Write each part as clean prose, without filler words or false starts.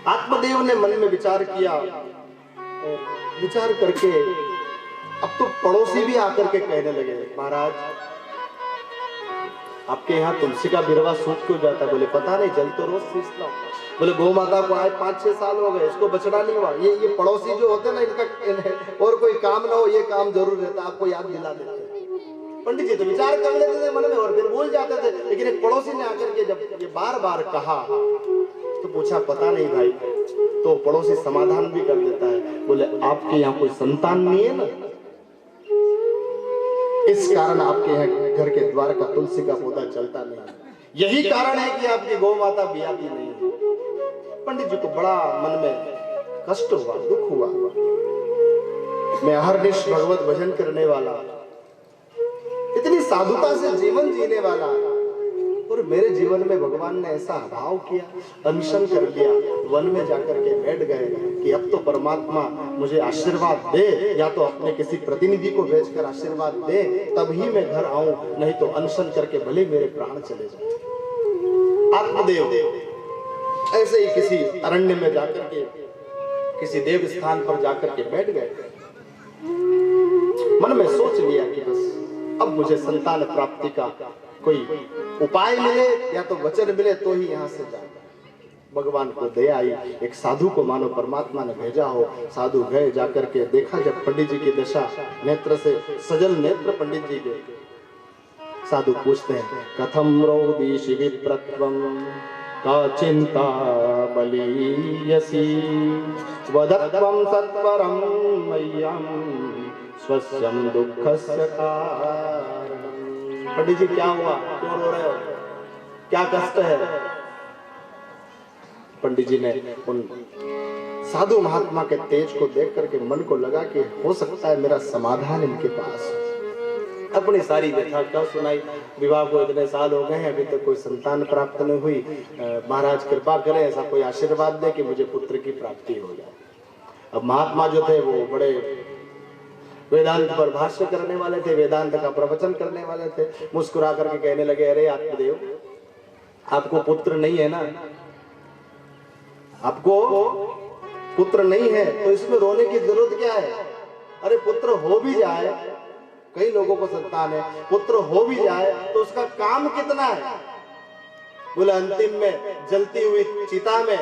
आत्मदेव ने मन में विचार किया, विचार करके अब तो पड़ोसी भी आकर के कहने लगे, महाराज आपके यहाँ तुलसी का बिरवा सूख क्यों जाता है? बोले पता नहीं, जल तो रोज सींचता हूं। बोले गौ माता को आज 5-6 साल हो गए, इसको बचड़ा नहीं हुआ। ये पड़ोसी जो होते ना, इनका और कोई काम ना हो ये काम जरूर रहता, आपको याद दिला देते। पंडित जी तो विचार कर लेते थे मन में और फिर भूल जाते थे, लेकिन एक पड़ोसी ने आकर के जब ये बार बार कहा तो पूछा, पता नहीं भाई। तो पड़ोसी समाधान भी कर देता है, बोले आपके यहाँ कोई संतान नहीं है ना, इस कारण आपके यहाँ घर के द्वार का तुलसी का पौधा चलता नहीं, यही कारण है कि आपकी गौ माता ब्याती नहीं है। पंडित जी को बड़ा मन में कष्ट हुआ, दुख हुआ। मैं अहर्निश भगवत भजन करने वाला, इतनी साधुता से जीवन जीने वाला, और मेरे जीवन में भगवान ने ऐसा अभाव किया, अनशन कर लिया, वन में जाकर के बैठ गए कि अब तो परमात्मा मुझे आशीर्वाद दे, या तो अपने किसी प्रतिनिधि को भेजकर आशीर्वाद दे तभी मैं घर आऊं, नहीं तो अनशन करके भले मेरे प्राण चले जाए। आत्मदेव ऐसे ही किसी अरण्य में जाकर के किसी देव स्थान पर जाकर के बैठ गए। मन में सोच लिया कि बस अब मुझे संतान प्राप्ति का कोई उपाय मिले या तो वचन मिले तो ही यहाँ से जाए। भगवान को दया आई, एक साधु को मानो परमात्मा ने भेजा हो। साधु गए, जाकर के देखा जब पंडित जी की दशा, नेत्र से सजल नेत्र पंडित जी के। साधु पूछते हैं, कथम रोदीषि विप्रत्वं का चिंता बलीयसी वदत्वं सत्वरं मह्यं स्वस्यं दुःखस्य कारणम्। पंडित जी क्या हुआ, क्यों रो रहे हो, क्या कष्ट है? पंडित जी ने उन साधु महात्मा के तेज को देख करके मन को लगा कि हो सकता है मेरा समाधान इनके पास। अपनी सारी व्यथा क्या सुनाई, विवाह को इतने साल हो गए हैं, अभी तक कोई संतान प्राप्त नहीं हुई, महाराज कृपा करें, ऐसा कोई आशीर्वाद दे कि मुझे पुत्र की प्राप्ति हो जाए। अब महात्मा जो थे वो बड़े वेदांत पर भाष्य करने वाले थे, वेदांत का प्रवचन करने वाले थे। मुस्कुरा करके कहने लगे, अरे आत्मदेव आपको पुत्र नहीं है ना, आपको पुत्र नहीं है तो इसमें रोने की जरूरत क्या है? अरे पुत्र हो भी जाए, कई लोगों को संतान है, पुत्र हो भी जाए तो उसका काम कितना है? बोले अंतिम में जलती हुई चिता में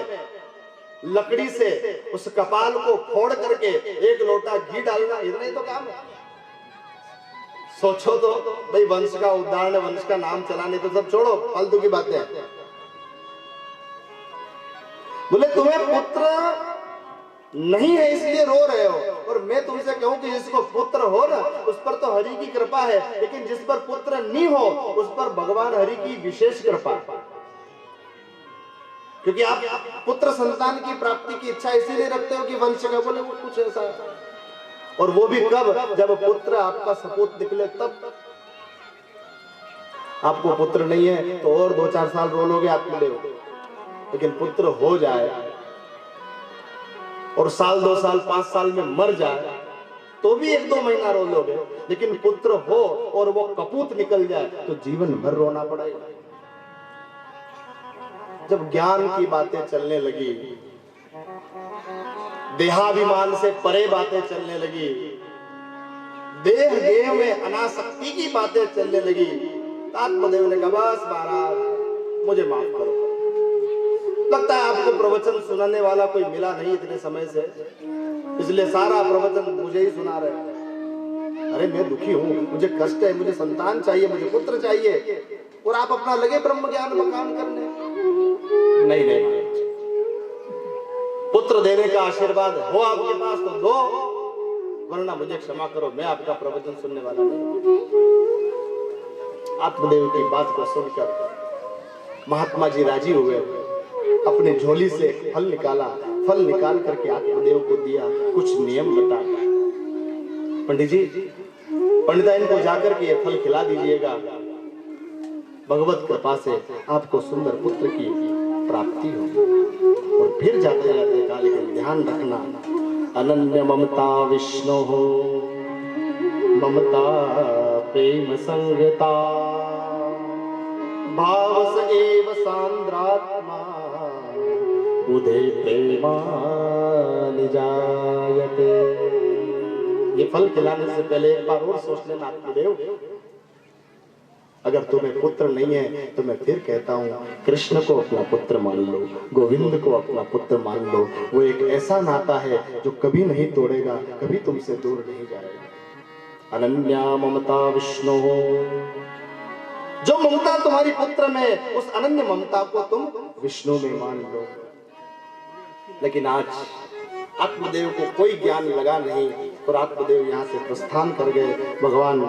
लकड़ी से उस कपाल को फोड़ करके 1 लोटा घी डालना, इतना ही तो काम है। सोचो तो भाई, वंश का उद्धारण, वंश का नाम चलाने, तो सब छोड़ो, फालतू की बातें। बोले तुम्हें पुत्र नहीं है इसलिए रो रहे हो, और मैं तुमसे कहूं कि जिसको पुत्र हो ना उस पर तो हरि की कृपा है, लेकिन जिस पर पुत्र नहीं हो उस पर भगवान हरि की विशेष कृपा। क्योंकि आप पुत्र संतान की प्राप्ति की इच्छा इसीलिए रखते हो कि वंश का, बोले वो कुछ ऐसा, और वो भी कब? जब पुत्र आपका सपूत निकले तब। आपको पुत्र नहीं है तो और 2-4 साल रो लोगे आत्मदेव, लेकिन पुत्र हो जाए और 1 साल 2 साल 5 साल में मर जाए तो भी 1-2 महीना रो लोगे, लेकिन पुत्र हो और वो कपूत निकल जाए तो जीवन भर रोना पड़ेगा। जब ज्ञान की बातें चलने लगी, देहाभिमान से परे बातें चलने लगी, देह देह में अनासक्ति की बातें चलने लगी, आत्मदेव ने कहा बस महाराज मुझे माफ करो। लगता है आपको प्रवचन सुनाने वाला कोई मिला नहीं इतने समय से, इसलिए सारा प्रवचन मुझे ही सुना रहे। अरे मैं दुखी हूँ, मुझे कष्ट है, मुझे संतान चाहिए, मुझे पुत्र चाहिए, और आप अपना लगे ब्रह्म ज्ञान में काम करने। नहीं नहीं, पुत्र देने का आशीर्वाद हो आपके पास तो दो, वरना मुझे क्षमा करो, मैं आपका प्रवचन सुनने वाला नहीं। आत्मदेव की बात को सुनकर महात्मा जी राजी हुए, अपने झोली से फल निकाला, फल निकाल करके आत्मदेव को दिया, कुछ नियम बताया। पंडित जी, पंडिताइन को जाकर के ये फल खिला दीजिएगा, भगवत कृपा से आपको सुंदर पुत्र की प्राप्ति होगी। और फिर जाते जाते कहा, लेकिन ध्यान रखना, अनन्य ममता विष्णु हो, ममता प्रेम संगता, भाव स एव सांद्रात्मा, बुधे प्रेमानि जायते। ये फल खिलाने से पहले एक बार और सोच लेना आत्मदेव, अगर तुम्हें पुत्र नहीं है तो मैं फिर कहता हूँ कृष्ण को अपना पुत्र मान लो, गोविंद को अपना पुत्र मान लो। वो एक ऐसा नाता है जो कभी नहीं तोड़ेगा, कभी तुमसे दूर नहीं जाएगा। अनन्या ममता विष्णु, जो ममता तुम्हारी पुत्र में, उस अनन्य ममता को तुम विष्णु में मान लो। लेकिन आज आत्मदेव को कोई ज्ञान लगा नहीं और आत्मदेव यहाँ से प्रस्थान कर गए। भगवान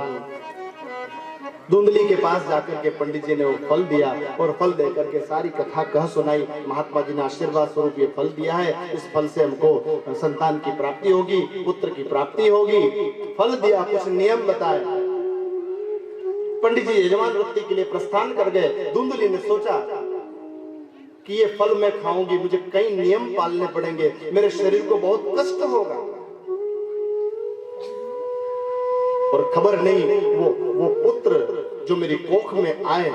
धुंधली के पास जाकर के पंडित जी ने वो फल दिया और फल देकर के सारी कथा कह सुनाई। महात्मा जी ने आशीर्वाद स्वरूप ये फल दिया है, इस फल से हमको संतान की प्राप्ति होगी, पुत्र की प्राप्ति होगी। फल दिया, कुछ नियम बताए। पंडित जी यजमान वृत्ति के लिए प्रस्थान कर गए। धुंधली ने सोचा कि ये फल मैं खाऊंगी, मुझे कई नियम पालने पड़ेंगे, मेरे शरीर को बहुत कष्ट होगा। और खबर नहीं वो पुत्र जो मेरी कोख में आए,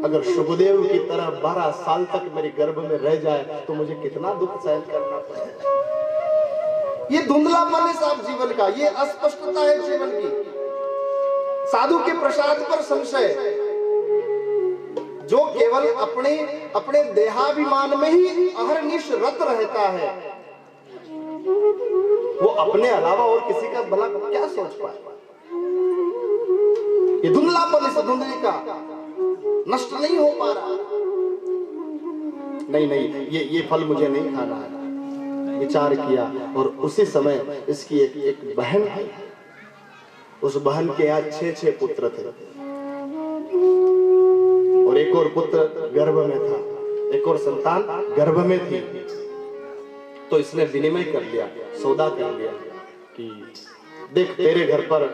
अगर शुभदेव की तरह 12 साल तक मेरे गर्भ में रह जाए तो मुझे कितना दुख सहन करना पड़ेगा। ये धुंधलापन है साहब जीवन का, ये अस्पष्टता है जीवन की। साधु के प्रसाद पर संशय, जो केवल अपने देहाभिमान में ही अहरनिश रत रहता है, वो अपने अलावा और किसी का भला क्या सोच पाए। ये धुंधलापन इस धुंधली का नष्ट नहीं हो पा रहा। नहीं, ये फल मुझे नहीं खाना है। विचार किया और उसी समय इसकी एक बहन थी। उस बहन के यहाँ 6 पुत्र थे और एक और पुत्र गर्भ में था, एक और संतान गर्भ में थी। तो इसने विनिमय कर लिया, सौदा कर लिया कि देख तेरे घर पर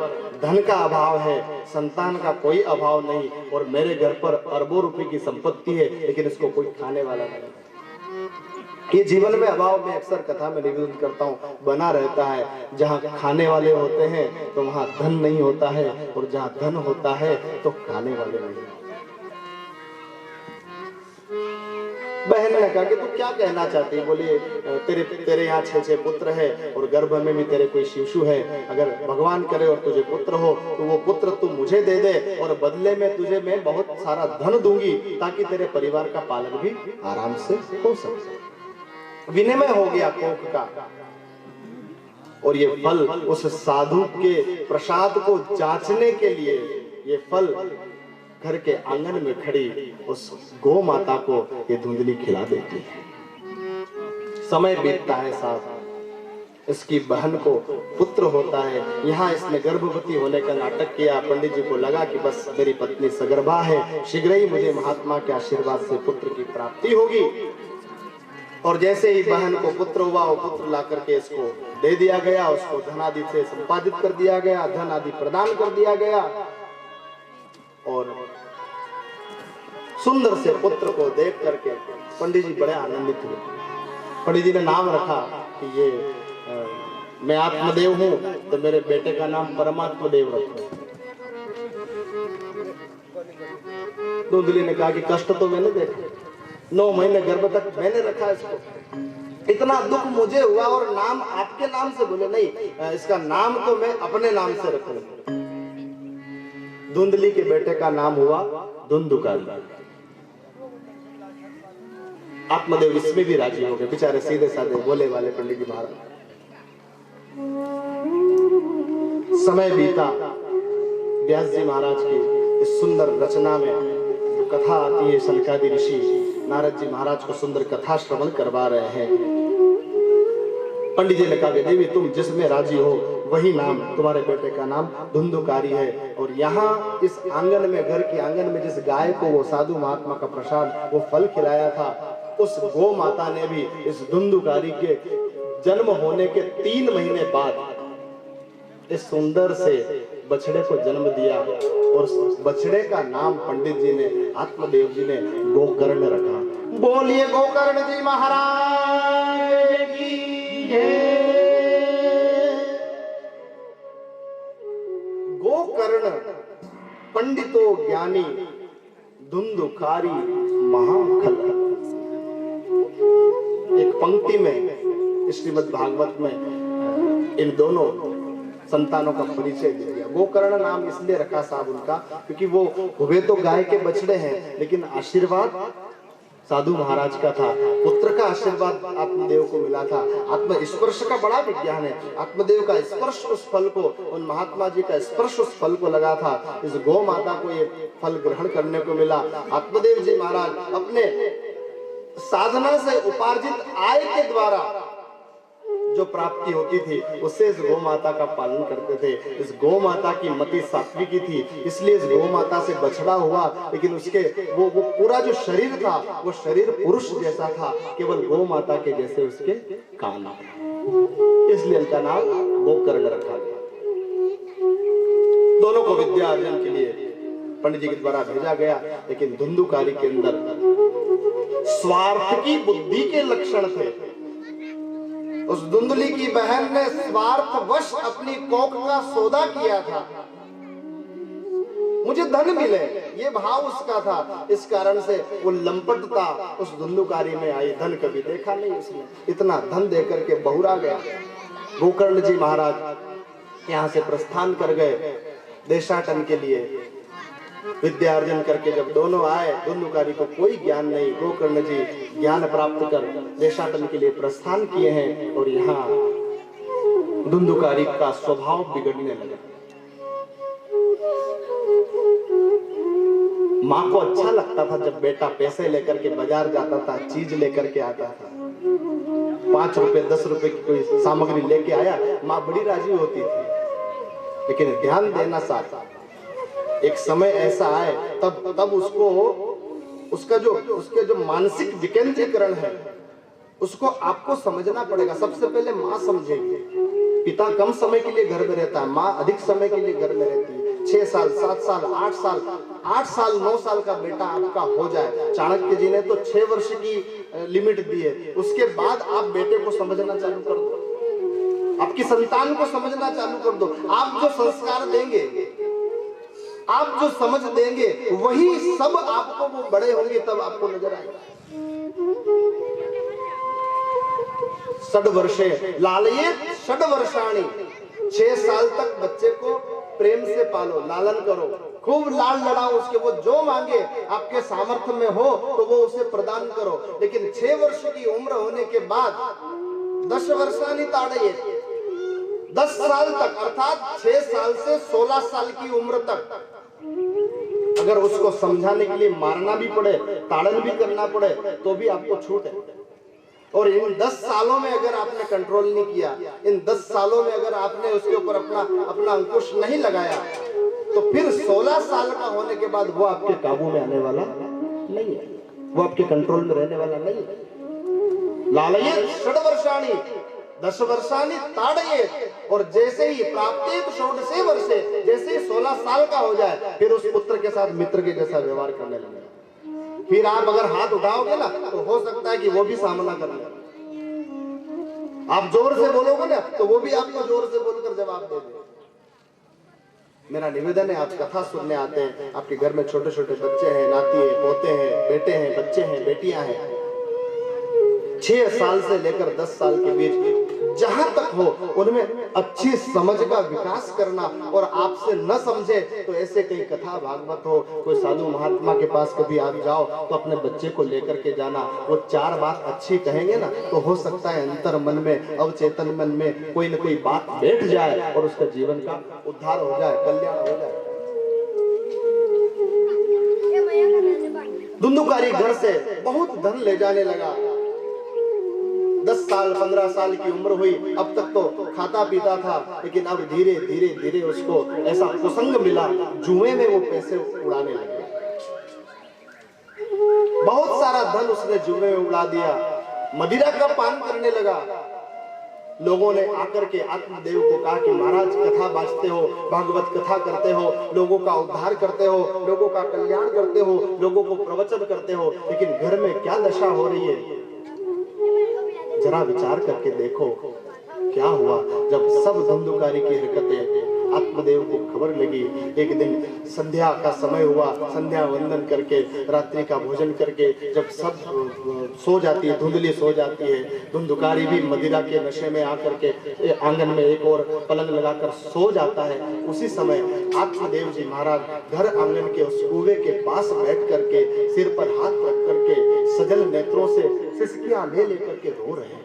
धन का अभाव है, संतान का कोई अभाव नहीं, और मेरे घर पर अरबों रुपए की संपत्ति है, लेकिन इसको कोई खाने वाला नहीं। ये जीवन में अभाव में अक्सर कथा में निवेदन करता हूँ बना रहता है। जहाँ खाने वाले होते हैं तो वहाँ धन नहीं होता है, और जहाँ धन होता है तो खाने वाले नहीं। बहन ने कहा कि तू क्या कहना चाहती है? बोले तेरे यहाँ 6 पुत्र है और गर्भ में भी तेरे कोई शिशु है। अगर भगवान करे और तुझे पुत्र हो तो वो पुत्र तू मुझे दे दे, और बदले में तुझे मैं बहुत सारा धन दूंगी ताकि तेरे परिवार का पालन भी आराम से हो सके। विनिमय हो गया कोख का, और ये फल उस साधु के प्रसाद को जांचने के लिए ये फल घर के आंगन में खड़ी उस गौ माता को ये धुंधली खिला देती है। समय बीतता है साहब, इसकी बहन को पुत्र होता है। यहाँ इसने गर्भवती होने का नाटक किया। पंडित जी को लगा कि बस मेरी पत्नी सगर्भा है, शीघ्र ही मुझे महात्मा के आशीर्वाद से पुत्र की प्राप्ति होगी। और जैसे ही बहन को पुत्र हुआ, वो पुत्र ला करके इसको दे दिया गया, उसको धन आदि से संपादित कर दिया गया, धन आदि प्रदान कर दिया गया, और सुंदर से पुत्र को देख करके पंडित जी बड़े आनंदित हुए। पंडित जी ने नाम रखा कि ये मैं आत्मदेव हूं तो मेरे बेटे का नाम परमात्मा देव रखो। धुंधली ने कहा कि कष्ट तो मैंने देखा, 9 महीने गर्भ तक मैंने रखा इसको, इतना दुख मुझे हुआ और नाम आपके नाम से। बोले नहीं, इसका नाम तो मैं अपने नाम से रखूंगा। धुंधली के बेटे का नाम हुआ धुंधुकारी। आत्मदेव इसमें भी राजी हो गए, बेचारे सीधे साधे भोले वाले पंडित जी महाराज। समय बीता, व्यास जी महाराज की इस सुंदर रचना में जो कथा आती है, सनकादि ऋषि नारद जी महाराज को सुंदर कथा श्रवण करवा रहे हैं। पंडित जी ने कहा देवी तुम जिसमें राजी हो वही नाम, तुम्हारे बेटे का नाम धुंधुकारी है। और यहाँ इस आंगन में, घर के आंगन में जिस गाय को वो साधु महात्मा का प्रसाद वो फल खिलाया था, उस गौ माता ने भी इस धुंधुकारी के जन्म होने के 3 महीने बाद इस सुंदर से बछड़े को जन्म दिया, और बछड़े का नाम पंडित जी ने, आत्मदेव जी ने गोकर्ण रखा। बोलिए गोकर्ण जी महाराज की जय। गोकर्ण पंडितो ज्ञानी धुंधुकारी महाखल। पंक्ति में श्रीमद् भागवत में इन दोनों संतानों का परिचय दे दिया। गोकर्ण नाम इसलिए रखा साहब उनका क्योंकि वो हुए तो गाय के बछड़े हैं, लेकिन आशीर्वाद साधु महाराज का था। पुत्र का आशीर्वाद आत्मदेव को मिला था। आत्म स्पर्श का बड़ा विज्ञान है। आत्मदेव का स्पर्श उस फल को, उन महात्मा जी का स्पर्श उस फल को लगा था। इस गौ माता को ये फल ग्रहण करने को मिला। आत्मदेव जी महाराज अपने साधना से उपार्जित आय के द्वारा जो प्राप्ति होती थी उससे इस गौ माता का पालन करते थे। इस गौ माता की मति सात्विकी थी, इसलिए इस गौ माता से बछड़ा हुआ, लेकिन उसके वो पूरा जो शरीर था वो शरीर पुरुष जैसा था, केवल गौ माता के जैसे उसके कान, इसलिए इनका नाम गोकर्ण रखा गया। दोनों को विद्या अर्जन के लिए पंडित जी के द्वारा भेजा गया, लेकिन धुंधुकारी के अंदर स्वार्थ की बुद्धि के लक्षण थे। उस धुंधली की बहन ने स्वार्थवश अपनी कोख का सौदा किया था, मुझे धन मिले, ये भाव उसका था। इस कारण से वो लंपटता उस धुंधुकारी में आई। धन कभी देखा नहीं उसने, इतना धन देकर के बहुरा गया। गोकर्ण जी महाराज यहाँ से प्रस्थान कर गए देशाटन के लिए। विद्यार्जन करके जब दोनों आए, धुंधुकारी को कोई ज्ञान नहीं, गोकर्ण जी ज्ञान प्राप्त कर देशाटन के लिए प्रस्थान किए हैं। और यहाँ धुंधुकारी का स्वभाव बिगड़ने लगा। माँ को अच्छा लगता था जब बेटा पैसे लेकर के बाजार जाता था, चीज लेकर के आता था। 5 रुपए 10 रुपए की कोई सामग्री लेके आया, माँ बड़ी राजी होती थी। लेकिन ध्यान देना साथ, एक समय ऐसा आए तब उसको उसके जो मानसिक विकेंद्रीकरण है उसको आपको समझना पड़ेगा। सबसे पहले माँ समझेगी। पिता कम समय के लिए घर में रहता है, माँ अधिक समय के लिए घर में रहती है। 6 साल 7 साल 8 साल 9 साल का बेटा आपका हो जाए, चाणक्य जी ने तो 6 वर्ष की लिमिट दी है। उसके बाद आप बेटे को समझना चालू कर दो, आपकी संतान को समझना चालू कर दो। आप जो संस्कार देंगे, आप जो समझ देंगे, वही सब आपको वो बड़े होंगे तब आपको नजर आएगा। 6 वर्षे लालयेत 6 वर्षाणी, 6 साल तक बच्चे को प्रेम से पालो, लालन करो, खूब लाल लड़ाओ उसके। वो जो मांगे आपके सामर्थ्य में हो तो वो उसे प्रदान करो। लेकिन 6 वर्ष की उम्र होने के बाद 10 वर्षाणी ताड़येत, 10 साल तक अर्थात 6 साल से 16 साल की उम्र तक अगर उसको समझाने के लिए मारना भी पड़े, ताड़न भी करना पड़े, तो भी आपको छूट है। और इन 10 सालों में अगर आपने कंट्रोल नहीं किया, इन 10 सालों में अगर आपने उसके ऊपर अपना अंकुश नहीं लगाया, तो फिर 16 साल का होने के बाद वो आपके काबू में आने वाला नहीं है, वो आपके कंट्रोल में रहने वाला नहीं है। लालयेत 6 वर्षाणी 10 वर्षाणी ताड़येत, और जैसे ही प्राप्तेत 16 वर्षे, जैसे ही 16 साल का हो जाए, फिर उस पुत्र के साथ मित्र के जैसा व्यवहार करने लगे। फिर आप अगर हाथ उठाओगे ना तो हो सकता है कि वो भी सामना कर ले। आप जोर से बोलोगे ना तो वो भी आपको जोर से बोलकर जवाब दे दे। मेरा निवेदन है, आप कथा सुनने आते हैं, आपके घर में छोटे छोटे बच्चे हैं, नाती है, पोते हैं, बेटे हैं, बच्चे हैं, बेटियां हैं, 6 साल से लेकर 10 साल के बीच जहां तक हो उनमें अच्छी समझ का विकास करना। और आपसे न समझे तो ऐसे कई कथा भागवत हो, कोई साधु महात्मा के पास कभी आप जाओ तो अपने बच्चे को लेकर के जाना। वो 4 बात अच्छी कहेंगे ना तो हो सकता है अंतर मन में, अवचेतन मन में कोई न कोई बात बैठ जाए और उसका जीवन का उद्धार हो जाए, कल्याण हो जाए। धुंधुकारी घर से बहुत धन ले जाने लगा। 10 साल 15 साल की उम्र हुई, अब तक तो खाता पीता था, लेकिन अब धीरे धीरे धीरे उसको ऐसा कुसंग मिला, जुए में वो पैसे उड़ाने लगे। बहुत सारा धन उसने जुए में उड़ा दिया, मदिरा का पान करने लगा। लोगों ने आकर के आत्मदेव को कहा कि महाराज कथा बाँचते हो, भागवत कथा करते हो, लोगों का उद्धार करते हो, लोगों का कल्याण करते हो, लोगों को प्रवचन करते हो, लेकिन घर में क्या दशा हो रही है, जरा विचार करके देखो क्या हुआ। जब सब धुंधुकारी की हरकतें आत्मदेव को खबर लगी। एक दिन संध्या का समय हुआ, संध्या वंदन करके रात्रि का भोजन करके जब सब सो जाती है, धुंधली सो जाती है, धुंधुकारी भी मदिरा के नशे में आकर के आंगन में एक और पलंग लगाकर सो जाता है, उसी समय आत्मदेव जी महाराज घर आंगन के उस कुएं के पास बैठ करके सिर पर हाथ रख करके सजल नेत्रों से सिसकियां ले लेकर के रो रहे हैं।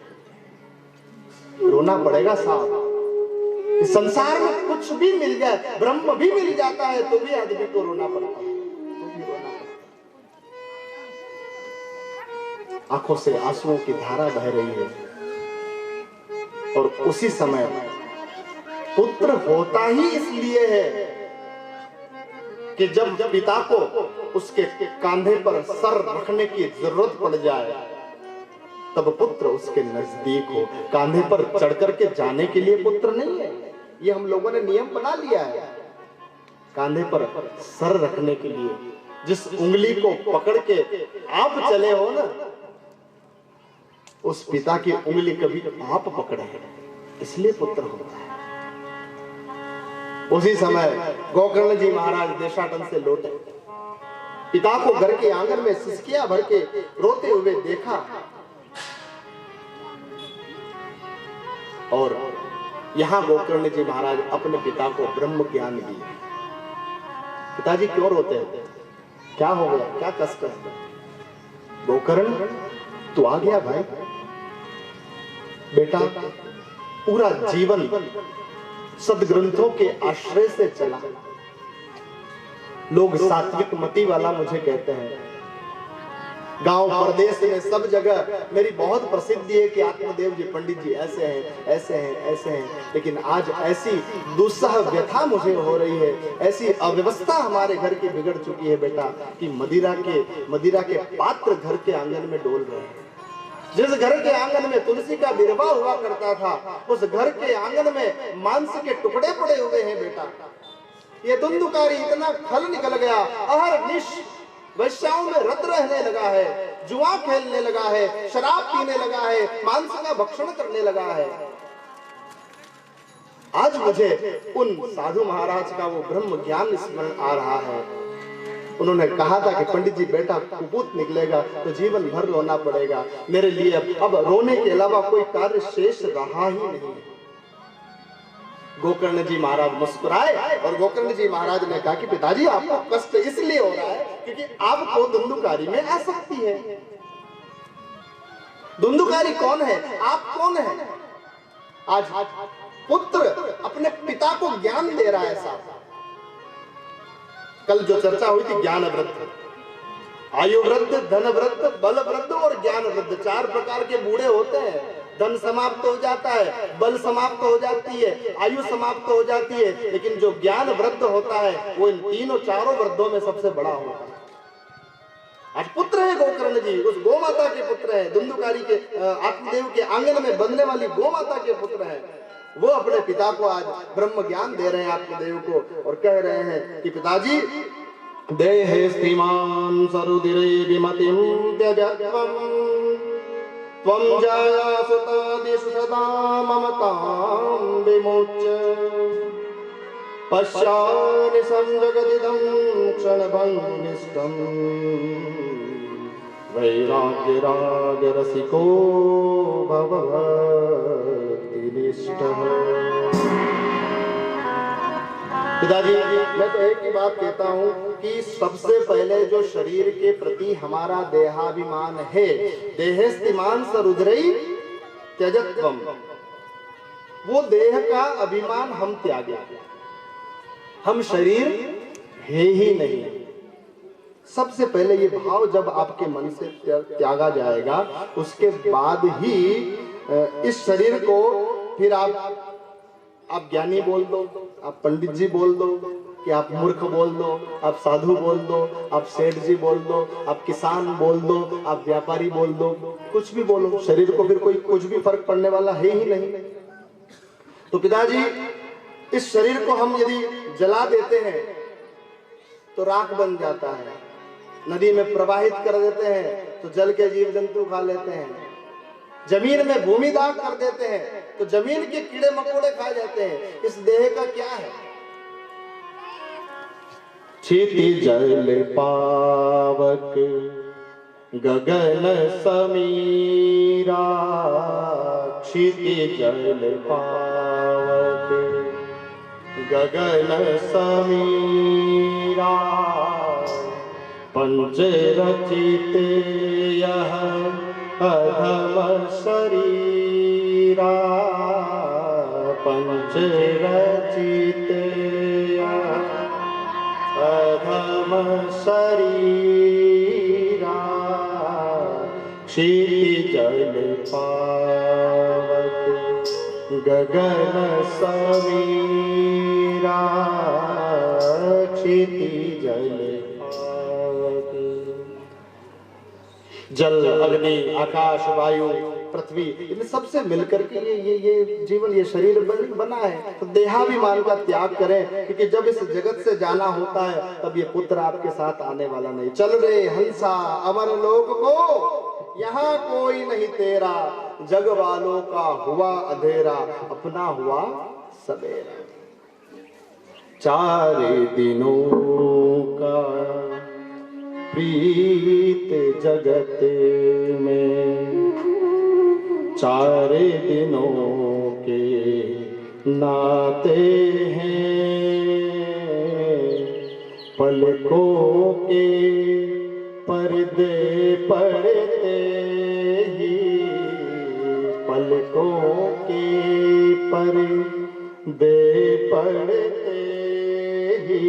रोना पड़ेगा साहब, इस संसार में कुछ भी मिल जाए, ब्रह्म भी मिल जाता है तो भी आदमी को रोना पड़ता है, तो भी रोना पड़ता है। आंखों से आंसुओं की धारा बह रही है और उसी समय पुत्र होता ही इसलिए है कि जब पिता को उसके कांधे पर सर रखने की जरूरत पड़ जाए तब पुत्र उसके नजदीक हो। कांधे पर चढ़ करके जाने के लिए पुत्र नहीं है, ये हम लोगों ने नियम बना लिया है। कांधे पर सर रखने के लिए जिस उंगली को पकड़ के आप चले हो ना, उस पिता की उंगली कभी आप पकड़े, इसलिए पुत्र होता है। उसी समय गोकर्ण जी महाराज देशाटन से लौटे, पिता को घर के आंगन में सिसकियां भर के रोते हुए देखा और यहां गोकर्ण जी महाराज अपने पिता को ब्रह्म ज्ञान दिए। पिताजी क्यों रोते हैं, क्या हो गया, क्या कष्ट है? गोकर्ण तू आ गया भाई, बेटा पूरा जीवन सदग्रंथों के आश्रय से चला। लोग सात्विक मति वाला मुझे कहते हैं, गांव प्रदेश में सब जगह मेरी बहुत प्रसिद्धि है कि आत्मदेव जी पंडित जी ऐसे हैं, ऐसे हैं, ऐसे हैं। लेकिन आज ऐसी दुस्सह व्यथा मुझे हो रही है, ऐसी अव्यवस्था हमारे घर की बिगड़ चुकी है बेटा कि मदिरा के पात्र घर के आंगन में डोल रहे हैं। जिस घर के आंगन में तुलसी का बिरवा हुआ करता था, उस घर के आंगन में मांस के टुकड़े पड़े हुए हैं बेटा। ये धुंधुकारी इतना खल निकल गया, अहरनिश वैश्याओं में रत रहने लगा है, जुआ खेलने लगा है, शराब पीने लगा है, मांस का भक्षण करने लगा है। आज मुझे उन साधु महाराज का वो ब्रह्म ज्ञान स्मरण आ रहा है। उन्होंने कहा था कि पंडित जी बेटा कुपूत निकलेगा तो जीवन भर रोना पड़ेगा, मेरे लिए अब रोने के अलावा कोई कार्य शेष रहा ही नहीं। गोकर्ण जी महाराज मुस्कुराए और गोकर्ण जी महाराज ने कहा कि पिताजी आपको कष्ट इसलिए हो रहा है क्योंकि आपको धुंधुकारी में आसक्ति है। धुंधुकारी कौन है, आप कौन है? आज पुत्र अपने पिता को ज्ञान दे रहा है साहब। कल जो चर्चा हुई थी ज्ञान वृद्ध, आयु वृद्ध, धन वृद्ध, बल वृद्ध और ज्ञान वृद्ध, 4 प्रकार के बूढ़े होते हैं। धन समाप्त हो जाता है, बल समाप्त हो जाती है, आयु समाप्त हो जाती है, लेकिन जो ज्ञान वृद्ध होता है वो इन तीनों चारों वृद्धों में सबसे बड़ा होता है। आज पुत्र है गोकर्ण जी, उस गो माता के पुत्र है, धुंधुकारी के आत्मदेव के आंगन में बनने वाली गो माता के पुत्र है। वो अपने पिता को आज ब्रह्म ज्ञान दे रहे हैं आत्मदेव को और कह रहे हैं कि पिताजी देहे श्रीमान सरुदिरे विमतिं त्यजत्वं त्वं जाया सुतादिषु सदा ममतां विमोच्य पश्यामि संजगदिदं क्षणभङ्गनिष्ठं वैराग्यरागरसिको भवभक्तिनिष्ठः। पिताजी मैं तो एक ही बात कहता हूँ कि सबसे पहले जो शरीर के प्रति हमारा देहाभिमान है, देहेस्तिमान सरुद्रई त्यजत्वम, वो देह का अभिमान हम त्यागे। हम शरीर है ही नहीं। सबसे पहले ये भाव जब आपके मन से त्यागा जाएगा, उसके बाद ही इस शरीर को फिर आप ज्ञानी बोल दो, आप पंडित जी बोल दो, कि आप मूर्ख बोल दो, आप साधु बोल दो, आप सेठ जी बोल दो, आप किसान बोल दो, आप व्यापारी बोल दो, कुछ भी बोलो, शरीर को फिर कोई कुछ भी फर्क पड़ने वाला है ही नहीं। तो पिताजी इस शरीर को हम यदि जला देते हैं तो राख बन जाता है, नदी में प्रवाहित कर देते हैं तो जल के जीव जंतु खा लेते हैं, जमीन में भूमि दाग कर देते हैं तो जमीन के कीड़े मकोड़े खा जाते हैं। इस देह का क्या है? क्षिति जल पावक गगन समीरा, क्षिति जल पावक गगन समीरा, पंच रचित यह अधम शरीरा, पंच रचित यह अधम शरीरा, क्षिति जल पावक गगन समीरा, क्षिति जल पावक। जल, अग्नि, आकाश, वायु, पृथ्वी, इन सबसे मिलकर के ये जीवन, ये शरीर बना है। तो देहाभिमान का त्याग करें, क्योंकि जब इस जगत से जाना होता है तब ये पुत्र आपके साथ आने वाला नहीं। चल रे हंसा अमर लोक को, यहाँ कोई नहीं तेरा, जग वालों का हुआ अंधेरा, अपना हुआ सवेरा। 4 दिनों का प्रीत जगत में, 4 दिनों के नाते हैं, पलकों के पर्दे पड़ते ही, पलकों के पर्दे पड़ते ही,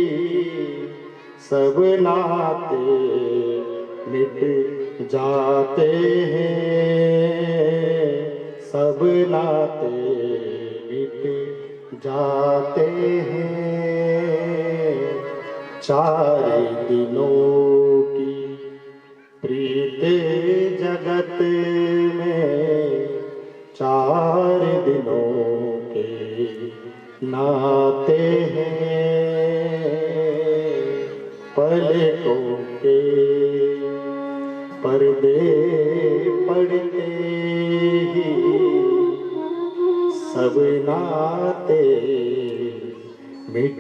सब नाते मिट जाते हैं, सब नाते मिट जाते हैं। 4 दिनों की प्रीत जगत में, 4 दिनों के नाते हैं, पलकों के पर्दे पड़ते ही, सब नाते मिट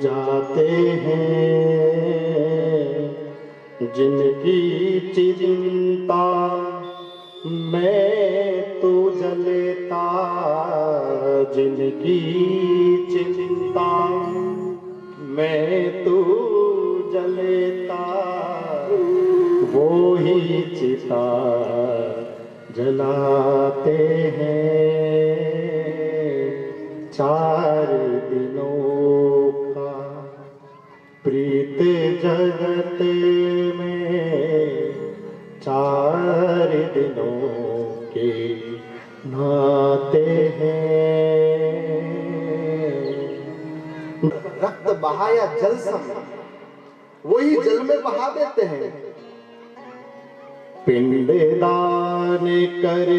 जाते हैं। जिनकी चिंता मैं तो जलता, जिनकी चिंता मैं तो जलता, वो ही चिता जलाते हैं। 4 दिनों का प्रीत जगत में, 4 दिनों के नाते हैं। रक्त बहाया जल सम, वही जल में बहा देते हैं। पिंड दान कर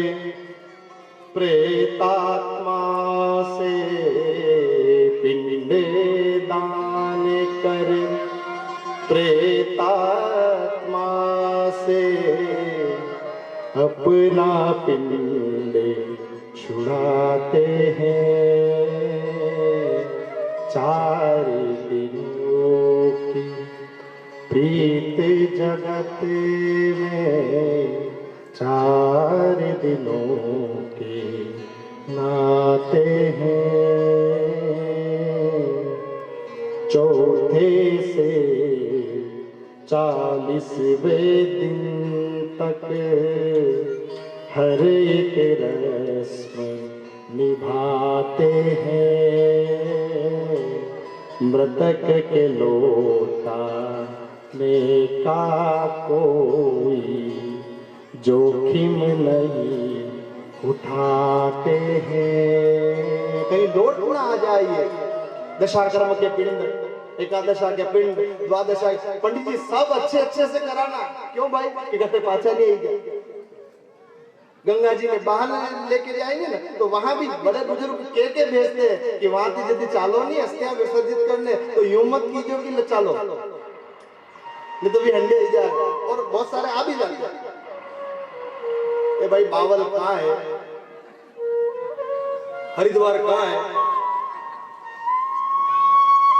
प्रेतात्मा से, पिंड दान कर प्रेतात्मा से, अपना पिंड छुड़ाते हैं। 4 दिनों की प्रीत जगत में, 4 दिनों के नाते हैं। चौथे से 40वें दिन तक हर एक रस्म निभाते हैं। मृतक के लौटाने का कोई जोखिम नहीं उठाते हैं। कहीं लौट ना आ जाइए। दशाकर्म के पिंड, एकादशा के पिंड, द्वादशा, पंडित जी सब अच्छे अच्छे से कराना। क्यों भाई? कि कहते पाचा नहीं गया। गंगा जी में बाहर लेके जाएंगे ना, तो वहां भी बड़े बुजुर्ग के भेजते हैं कि वहां थी यदि चालो नहीं अस्थियां विसर्जित करने, तो यूं मत कीजिए कि चालो, नहीं तो भी हंडे ही जाएगा। और बहुत सारे आ भी जाते हैं। ए भाई बावल कहाँ है, हरिद्वार कहाँ है,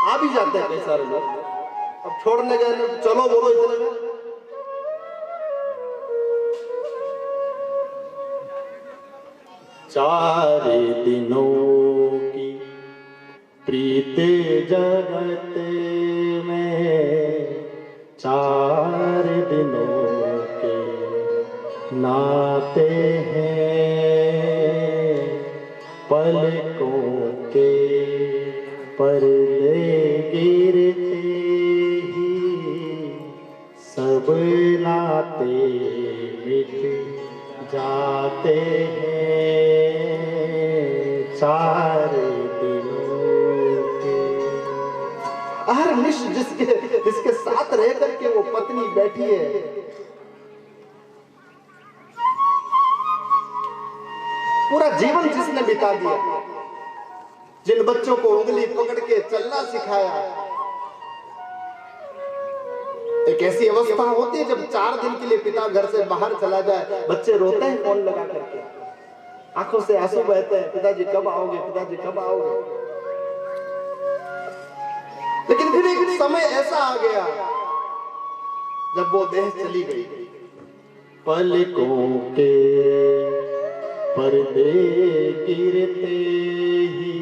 आ भी जाते हैं कई सारे लोग। अब छोड़ने गए ना, चलो बोलो इतने में। चार दिनों की प्रीत जगत में, चार दिनों के नाते हैं, पलकों के पर्दे गिरते ही सब नाते मिट जाते हैं, चार दिनों के। हर निश जिसके साथ रह करके वो पत्नी बैठी है, पूरा जीवन जिसने बिता दिया, जिन बच्चों को उंगली पकड़ के चलना सिखाया। एक ऐसी अवस्था होती है जब 4 दिन के लिए पिता घर से बाहर चला जाए, बच्चे रोते हैं फोन लगा करके, आंखों से आंसू बहते हैं, पिताजी कब आओगे, पिताजी कब आओगे। लेकिन फिर एक समय ऐसा आ गया जब वो देह चली गई, पलकों के पर्दे गिरते ही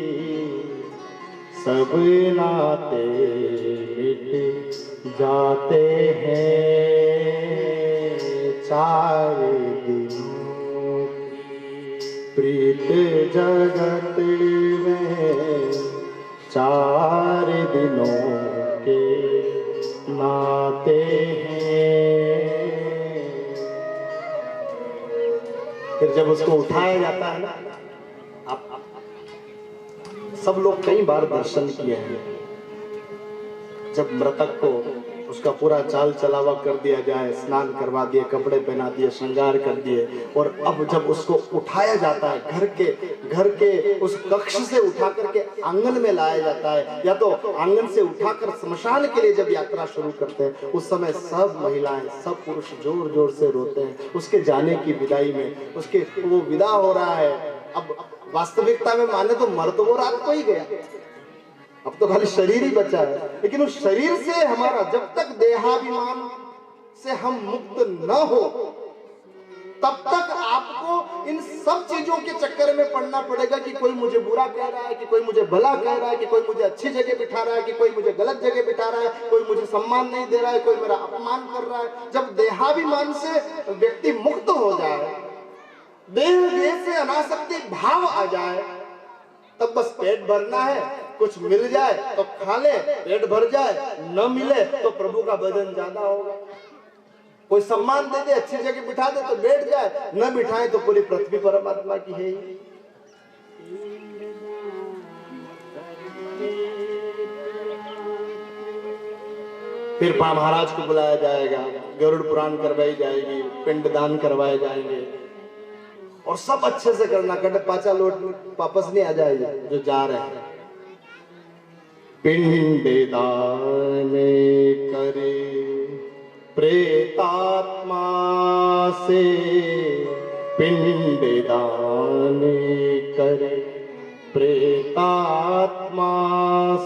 सब नाते मिट जाते हैं, चार दिनों की प्रीत जगत में, चार दिनों के नाते हैं। फिर जब उसको उठाया जाता है ना, आप सब लोग कई बार दर्शन किए हैं, जब मृतक को उसका पूरा चाल चलावा कर दिया जाए, स्नान करवा दिए, कपड़े पहना दिए, श्रृंगार कर दिए, और अब जब उसको उठाया जाता है, घर के उस कक्ष से उठा करके आंगन में लाया जाता है, या तो आंगन से उठाकर स्मशान के लिए जब यात्रा शुरू करते हैं, उस समय सब महिलाएं, सब पुरुष जोर जोर से रोते हैं उसके जाने की विदाई में। उसके वो विदा हो रहा है। अब वास्तविकता में माने तो मर तो वो रात को ही गया, अब तो खाली शरीर ही बचा है, लेकिन उस शरीर से हमारा जब तक देहाभिमान से हम मुक्त न हो, तब तक आपको इन सब चीजों के चक्कर में पड़ना पड़ेगा कि कोई मुझे बुरा कह रहा है, कि कोई मुझे भला कह रहा है, कि कोई मुझे अच्छी जगह बिठा रहा है, कि कोई मुझे गलत जगह बिठा रहा है, कोई मुझे सम्मान नहीं दे रहा है, कोई मेरा अपमान कर रहा है। जब देहाभिमान से व्यक्ति मुक्त हो जाए, देह से अनासक्ति भाव आ जाए, तब बस पेट भरना है, कुछ मिल जाए तो खा ले, पेट भर जाए, न मिले तो प्रभु का भजन ज्यादा होगा। कोई सम्मान दे दे, अच्छी जगह बिठा दे तो बैठ जाए, न बिठाए तो पूरी पृथ्वी परमात्मा की है ही। फिर महाराज को बुलाया जाएगा, गरुड़ पुराण करवाई जाएगी, पिंडदान करवाए जाएंगे, और सब अच्छे से करना, कटे पाचा लोट वापस नहीं आ जाएगा जो जा रहे हैं। पिंडदान करे प्रेतात्मा से, पिंडदान करे प्रेतात्मा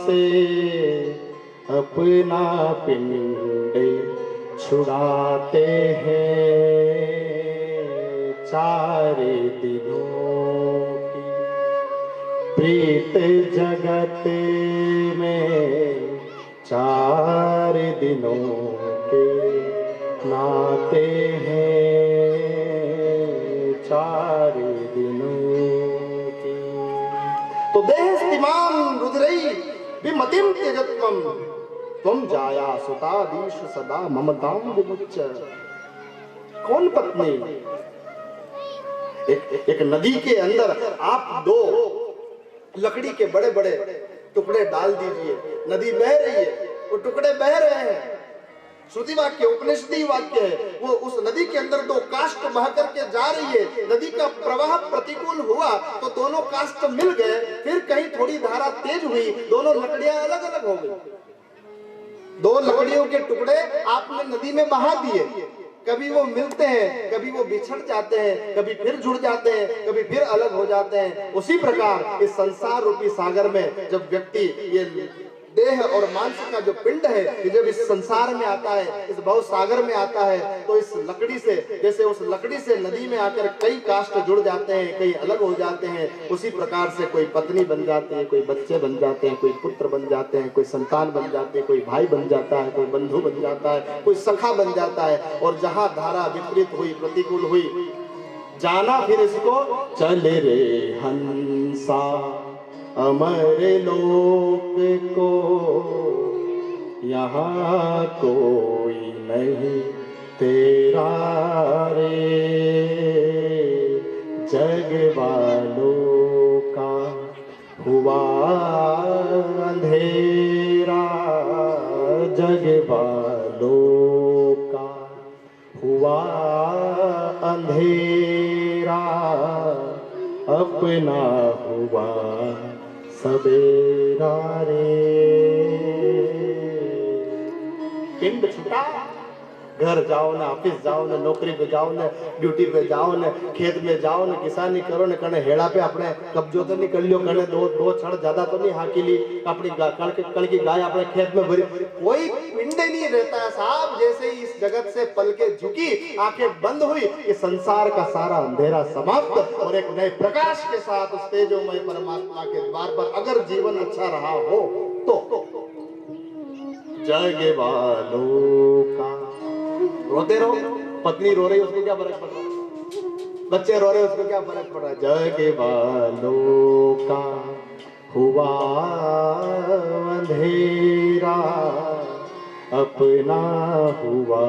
से, अपना पिंड छुड़ाते हैं, चार दिनों की प्रीत जगत में, चार दिनों के नाते हैं, चार दिनों की। तो देहस्तिमां रुद्रई विमतिं त्यजत्वं, त्वं जाया सुतादीश सदा ममतां विमुच्य। कौन पत्नी? एक नदी के अंदर आप 2 लकड़ी के बड़े बड़े टुकड़े डाल दीजिए, नदी बह रही है, वो टुकड़े बह रहे हैं, श्रुति वाक्य उपनिषदी वाक्य है, वो उस नदी के अंदर 2 काष्ठ बह करके जा रही है, नदी का प्रवाह प्रतिकूल हुआ तो दोनों काष्ठ मिल गए, फिर कहीं थोड़ी धारा तेज हुई, दोनों लकड़ियां अलग अलग हो गई। 2 लकड़ियों के टुकड़े आपने नदी में बहा दिए, कभी वो मिलते हैं, कभी वो बिछड़ जाते हैं, कभी फिर जुड़ जाते हैं, कभी फिर अलग हो जाते हैं। उसी प्रकार इस संसार रूपी सागर में जब व्यक्ति ये देह और मांस का जो पिंड है कि जब इस संसार में आता है, इस भव सागर में आता है, तो इस लकड़ी से, जैसे उस लकड़ी से नदी में आकर कई काष्ठ जुड़ जाते हैं, कई अलग हो जाते हैं, उसी प्रकार से कोई पत्नी बन जाती है, कोई बच्चे बन जाते हैं, कोई पुत्र बन जाते हैं, कोई संतान बन जाते हैं, कोई भाई बन जाता है, कोई बंधु बन जाता है, कोई सखा बन जाता है। और जहां धारा विपरीत हुई, प्रतिकूल हुई, जाना फिर इसको चले रे हंसा अमर लोक को, यहाँ कोई नहीं तेरा रे, जग वालों का हुआ अंधेरा, जग वालों का हुआ अंधेरा, अपना हुआ सवेरा रे। पिंड छुटा, घर जाओ ना, ऑफिस जाओ ना, नौकरी पे जाओ ना, ड्यूटी पे जाओ ना, खेत में जाओ ना, किसानी करो ना, कने हेड़ा पे अपने कब्जो तो नहीं कर लियो, कने दो छड़ ज्यादा तो नहीं हाकी ली, अपनी कल की गाय अपने खेत में भरी, कोई पिंड नहीं रहता है साहब। जैसे ही इस जगत से पल के झुकी, आंखें बंद हुई, ये संसार का सारा अंधेरा समाप्त और एक नए प्रकाश के साथ उस तेजोमय परमात्मा के द्वार पर अगर जीवन अच्छा रहा हो तो जग वालों का। रोते रहो, पत्नी रो रही, उसको क्या फर्क पड़ रहा है, बच्चे रो रहे, उसको क्या फर्क पड़ रहा है। जग वालों का हुआ अंधेरा, अपना हुआ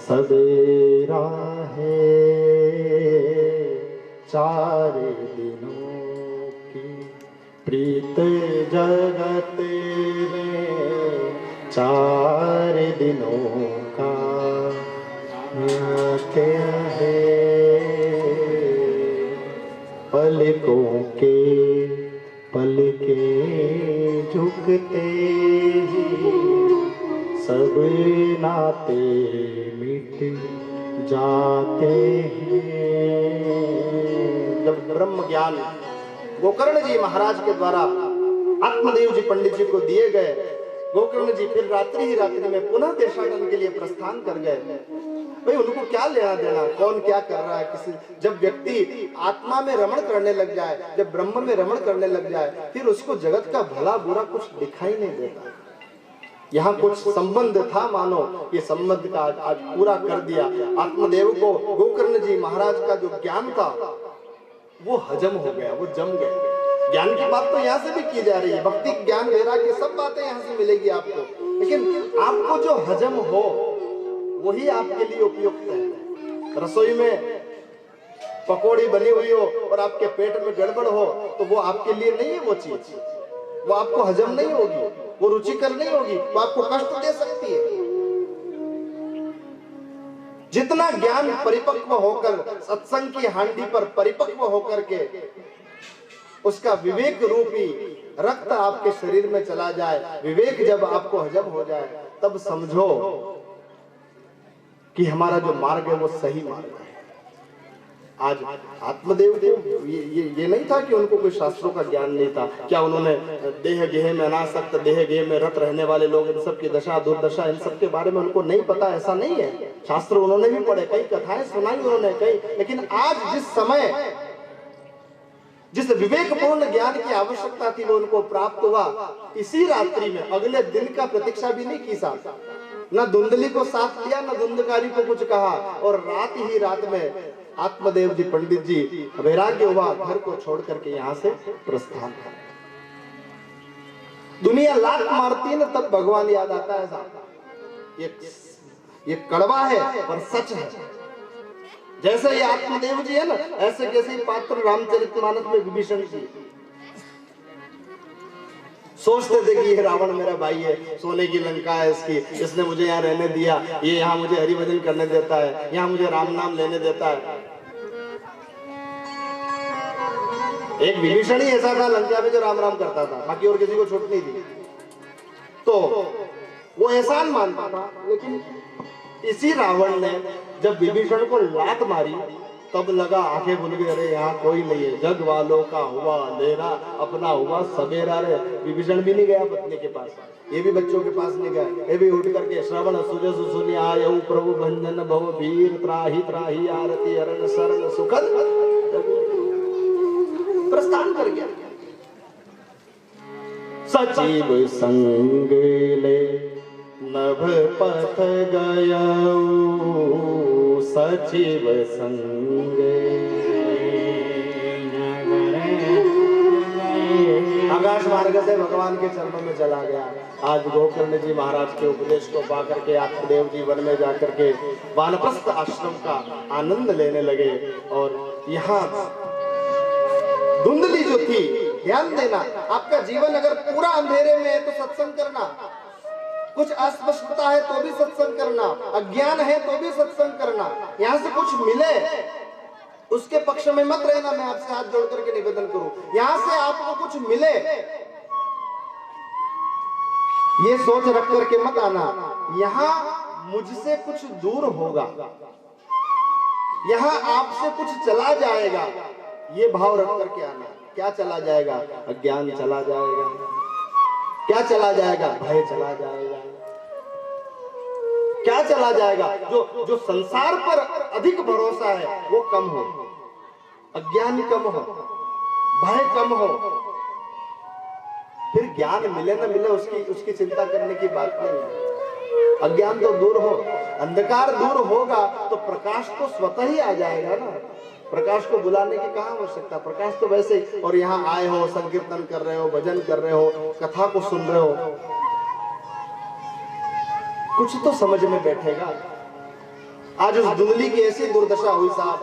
सवेरा है, चार दिनों की प्रीत जगत में, चार दिनों का नाते है, पलकों के पलके झुकते ही सब नाते मिट जाते हैं। जब ब्रह्म ज्ञान गोकर्ण जी महाराज के द्वारा आत्मदेव जी पंडित जी को दिए गए, गोकर्ण जी फिर रात्रि ही रात्रि में पुनः देशाटन के लिए प्रस्थान कर गए। भाई उनको क्या लेना देना, कौन क्या कर रहा है किसी। जब व्यक्ति आत्मा में रमण करने लग जाए, जब ब्रह्म में रमण करने लग जाए, फिर उसको जगत का भला बुरा कुछ दिखाई नहीं देता। यहाँ कुछ संबंध था, मानो ये संबंध का आज पूरा कर दिया। आत्मदेव को गोकर्ण जी महाराज का जो ज्ञान था वो हजम हो गया, वो जम गया। ज्ञान की बात तो यहाँ से भी की जा रही है, भक्ति ज्ञान वैराग्य सब बातें यहाँ से मिलेगी आपको, लेकिन आपको जो हजम हो वही आपके लिए उपयुक्त है। रसोई में पकौड़ी बनी हुई हो और आपके पेट में गड़बड़ हो तो वो आपके लिए नहीं है, वो चीज वो आपको हजम नहीं होगी, वो रुचिकर नहीं होगी, वो आपको कष्ट दे सकती है। जितना ज्ञान परिपक्व होकर सत्संग की हांडी पर परिपक्व होकर के उसका विवेक रूपी रक्त आपके शरीर में चला जाए, विवेक जब आपको हजम हो जाए, तब समझो कि हमारा जो मार्ग है वो सही मार्ग है। आज आत्मदेव को ये नहीं था कि उनको कोई शास्त्रों का ज्ञान नहीं था। क्या उन्होंने देह गेह में अनासक्त, देह गेह में रत रहने वाले लोग, इन सब की दशा दुर्दशा, इन सब के बारे में उनको नहीं पता? ऐसा नहीं है। शास्त्र उन्होंने भी पढ़े, कई कथाएं सुनाई उन्होंने कई, लेकिन आज जिस समय जिस विवेकपूर्ण ज्ञान की आवश्यकता थी वो उनको प्राप्त हुआ। इसी रात्रि में अगले दिन का प्रतीक्षा भी नहीं की साथ, न धुंधली को साथ दिया, न धुंधकारी को कुछ कहा, और रात ही रात में आत्मदेव जी पंडित जी वैराग्य हुआ, घर को छोड़ करके यहाँ से प्रस्थान कर। दुनिया लात मारती है ना, तब भगवान याद आता है साहब। ये कड़वा है पर सच है। जैसे ये आत्मदेव जी है ना, ऐसे कैसे ही पात्र रामचरितमानस में विभीषण जी सोचते थे कि ये रावण मेरा भाई है, सोने की लंका है इसकी, इसने मुझे यहाँ रहने दिया, ये यहाँ मुझे हरिभजन करने देता है, यहाँ मुझे राम नाम लेने देता है। एक विभीषण ही ऐसा था लंका में जो राम राम करता था, बाकी और किसी को छूट नहीं थी, तो वो एहसान मानता था। लेकिन इसी रावण ने जब विभीषण को लात मारी तब लगा, आंखें खुल गई, अरे यहाँ कोई नहीं है, जग वालों का हुआ अंधेरा, अपना हुआ सवेरा रे। विभीषण भी नहीं गया पत्नी के पास, ये भी बच्चों के पास नहीं गया, ये भी उठ करके श्रवण सुजस सुनि आयऊ प्रभु भंजन भव वीर त्राहि त्राहि आरती अरण शरण सुखद प्रस्थान कर गया। सचिव संग ले नभ पथ गयऊ, सचिव संग आकाश मार्ग से भगवान के चरणों में चला गया। आज गोकर्ण जी महाराज के उपदेश को पा करके आत्मदेव जी वन में जाकर के वानप्रस्थ आश्रम का आनंद लेने लगे। और यहाँ धुंधली जो थी, ध्यान देना, आपका जीवन अगर पूरा अंधेरे में है तो सत्संग करना, कुछ अस्पष्टता है तो भी सत्संग करना, अज्ञान है तो भी सत्संग करना। यहाँ से कुछ मिले उसके पक्ष में मत रहना, मैं आपसे हाथ जोड़ करके निवेदन करूं। यहाँ से आपको कुछ मिले ये सोच रख करके मत आना, यहाँ मुझसे कुछ दूर होगा, यहाँ आपसे कुछ चला जाएगा, ये भाव रख करके आना। क्या चला जाएगा? अज्ञान चला जाएगा। क्या चला जाएगा? भय चला जाएगा। क्या चला जाएगा? जो संसार पर अधिक भरोसा है वो कम हो, अज्ञान कम हो, भय कम हो। फिर ज्ञान मिले ना मिले उसकी चिंता करने की बात नहीं है। अज्ञान तो दूर हो, अंधकार दूर होगा तो प्रकाश तो स्वतः ही आ जाएगा ना। प्रकाश को बुलाने की कहाँ आवश्यकता, प्रकाश तो वैसे ही। और यहाँ आए हो, संकीर्तन कर रहे हो, भजन कर रहे हो, कथा को सुन रहे हो, कुछ तो समझ में बैठेगा। आज उस धुंधली की ऐसी दुर्दशा हुई साहब,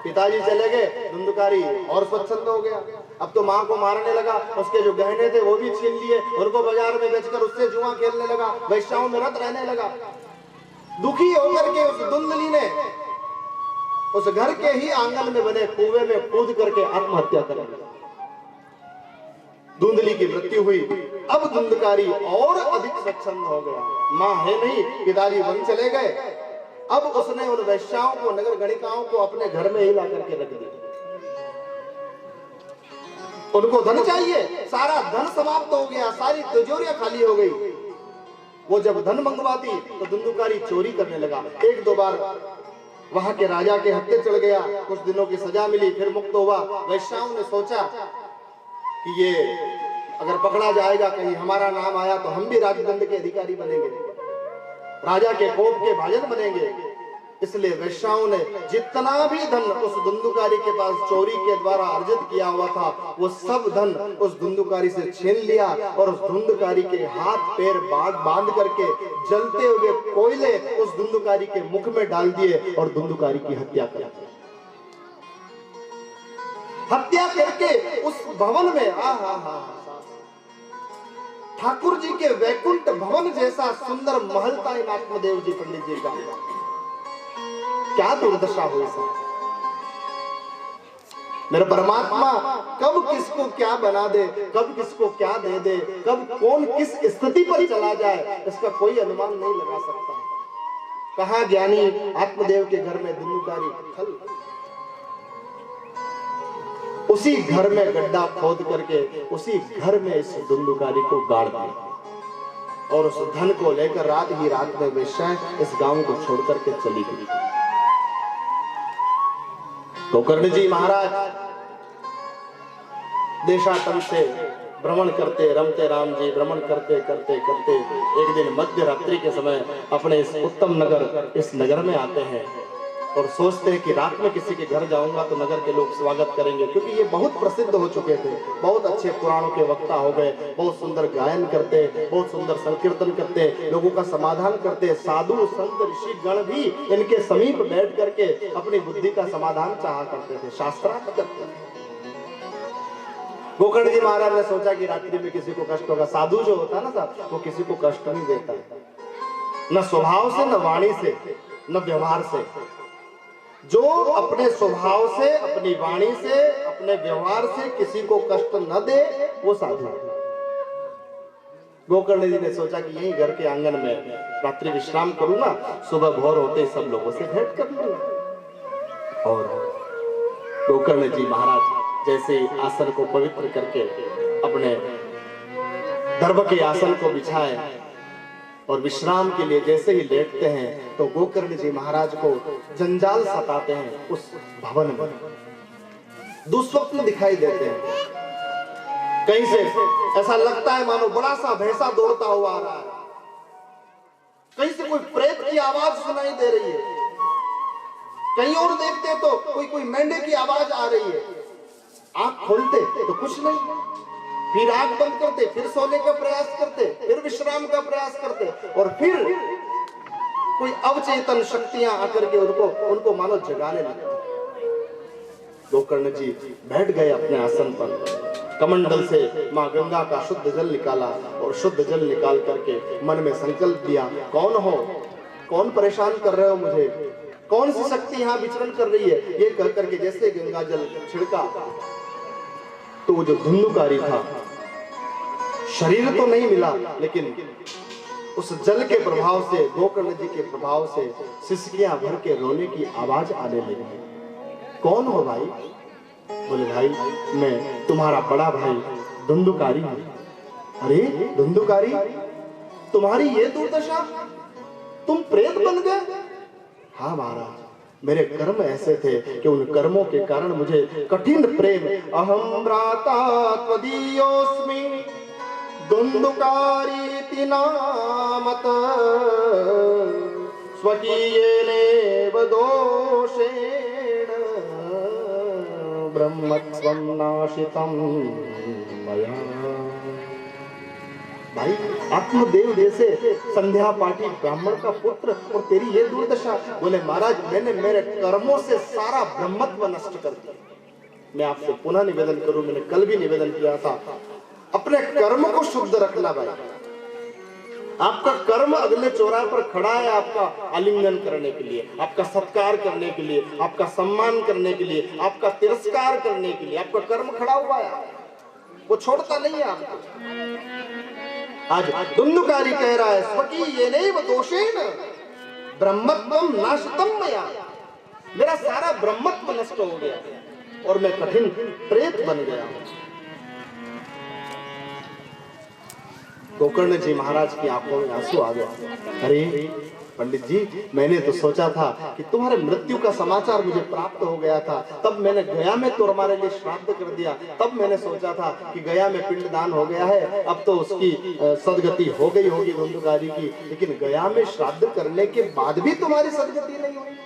पिताजी चले गए, धुंधकारी और स्वच्छंद हो गया। अब तो माँ को मारने लगा, उसके जो गहने थे वो भी छीन लिए, उनको बाजार में बेचकर उससे जुआ खेलने लगा, वैश्याओं में रत रहने लगा। दुखी होकर के उस धुंधली ने उस घर के ही आंगन में बने कुएं में कूद करके आत्महत्या कर ली। धुंधली की मृत्यु हुई। अब धुंधकारी और अधिक स्वच्छंद हो गया। माँ है नहीं, पिताजी वन चले गए। अब उसने उन वैश्याओं को, नगर गणिकाओं को अपने घर में ही ला करके रख दिया। उनको धन चाहिए, सारा धन समाप्त हो गया, सारी तिजोरियां खाली हो गई। वो जब धन मंगवाती तो धुंधकारी चोरी करने लगा। एक दो बार वहां के राजा के हत्थे चढ़ गया, कुछ दिनों की सजा मिली, फिर मुक्त हुआ। वैश्याओं ने सोचा कि ये अगर पकड़ा जाएगा, कहीं हमारा नाम आया तो हम भी राजदंड के अधिकारी बनेंगे, राजा के कोप के भाजन बनेंगे। इसलिए वैश्याओं ने जितना भी धन उस धुंधकारी के पास चोरी के द्वारा अर्जित किया हुआ था, वो सब धन उस धुंधकारी से छीन लिया और उस धुंधकारी के हाथ पैर बांध करके जलते हुए कोयले उस धुंधकारी के मुख में डाल दिए और धुंधकारी की हत्या कर दी। हत्या करके उस भवन में ठाकुर जी के वैकुंठ भवन जैसा सुंदर महल था इन आत्मदेव जी पंडित जी का। क्या दुर्दशा हुई सर। मेरा परमात्मा कब किसको क्या बना दे, कब किसको क्या दे दे, कब कौन किस स्थिति पर चला जाए, इसका कोई अनुमान नहीं लगा सकता। कहा ज्ञानी आत्मदेव के घर में धुंधकारी खल, उसी घर में गड्ढा खोद करके उसी घर में इस धुंधकारी को गाड़ दिया और उस धन को लेकर रात ही रात में वेश्या इस गांव को छोड़ करके चली गई। गोकर्ण जी महाराज देशाटन से भ्रमण करते, रमते राम जी भ्रमण करते करते करते एक दिन मध्य रात्रि के समय अपने इस उत्तम नगर, इस नगर में आते हैं और सोचते हैं कि रात में किसी के घर जाऊंगा तो नगर के लोग स्वागत करेंगे, क्योंकि ये बहुत प्रसिद्ध हो चुके थे, बहुत अच्छे पुराणों के वक्ता हो गए, बहुत सुंदर गायन करते, बहुत सुंदर संकीर्तन करते, लोगों का समाधान करते। साधु संत ऋषि गण भी इनके समीप बैठ करके अपनी बुद्धि का समाधान चाहा करते थे, शास्त्रार्थ करते थे। गोकर्ण जी महाराज ने सोचा कि रात्रि में किसी को कष्ट होगा। साधु जो होता है ना साहब, वो किसी को कष्ट नहीं देता, न स्वभाव से, न वाणी से, न व्यवहार से। जो अपने स्वभाव से, अपनी वाणी से, अपने व्यवहार से किसी को कष्ट न दे, वो साधु है। गोकर्ण जी ने सोचा कि यही घर के आंगन में रात्रि विश्राम करूंगा, सुबह भोर होते सब लोगों से भेंट कर लूंगा। और गोकर्ण जी महाराज जैसे आसन को पवित्र करके अपने दर्भ के आसन को बिछाए और विश्राम के लिए जैसे ही लेटते हैं तो गोकर्ण जी महाराज को जंजाल सताते हैं उस भवन में। दुस्वप्न दिखाई देते हैं, कहीं से ऐसा लगता है मानो बड़ा सा भैंसा दौड़ता हुआ आ रहा है, कहीं से कोई प्रेत की आवाज सुनाई दे रही है, कहीं और देखते तो कोई मेंढे की आवाज आ रही है। आंख खोलते तो कुछ नहीं, फिर आंख बंद करते, फिर सोने का प्रयास करते, फिर विश्राम का प्रयास करते और फिर कोई अवचेतन शक्तियां आकर के उनको मानो जगाने लगती। गोकर्ण जी बैठ गए अपने आसन पर, कमंडल से मां गंगा का शुद्ध जल निकाला और शुद्ध जल निकाल करके मन में संकल्प दिया, कौन हो, कौन परेशान कर रहे हो मुझे, कौन सी शक्ति यहाँ विचरण कर रही है। ये कह करके जैसे गंगा जल छिड़का तो वो जो धुंधुकारी था, शरीर तो नहीं मिला लेकिन उस जल के प्रभाव से, गोकर्ण जी के प्रभाव से सिसकियां भर के रोने की आवाज आने लगी। कौन हो भाई? बोले भाई मैं तुम्हारा बड़ा भाई धुंधुकारी हूं। अरे धुंधुकारी, तुम्हारी ये दुर्दशा, तुम प्रेत बन गए? हाँ महाराज, मेरे कर्म ऐसे थे कि उन कर्मों के कारण मुझे कठिन प्रेम, अहम भ्राता त्वदीयोस्मि धुंधुकारी नामत स्वकीयेनेव दोषेण ब्रह्मत्वं नाशितं मया। भाई आत्मदेव जैसे संध्या पाठी ब्राह्मण का पुत्र और तेरी ये दुर्दशा। बोले महाराज मैंने मेरे कर्मों से सारा ब्रह्मत्व नष्ट कर दिया। मैं आपसे पुनः निवेदन करूं, मैंने कल भी निवेदन किया था, अपने कर्म को शुद्ध रखना भाई। आपका कर्म अगले चौराहे पर खड़ा है आपका आलिंगन करने के लिए, आपका सत्कार करने के लिए, आपका सम्मान करने के लिए, आपका तिरस्कार करने के लिए आपका कर्म खड़ा हुआ है, वो छोड़ता नहीं है आपको। आज धुंधुकारी कह रहा है स्वकीयेनैव दोषेण ब्रह्मत्वं नाशितं मया, मेरा सारा ब्रह्मत्व नष्ट हो गया और मैं कठिन प्रेत बन गया हूं। गोकर्ण जी महाराज की आंखों में आंसू आ गया। अरे पंडित जी, मैंने तो सोचा था कि तुम्हारे मृत्यु का समाचार मुझे प्राप्त हो गया था, तब मैंने गया में तो हमारे लिए श्राद्ध कर दिया, तब मैंने सोचा था कि गया में पिंडदान हो गया है, अब तो उसकी सदगति हो गई होगी धुंधुकारी की, लेकिन गया में श्राद्ध करने के बाद भी तुम्हारी सदगति नहीं हुई।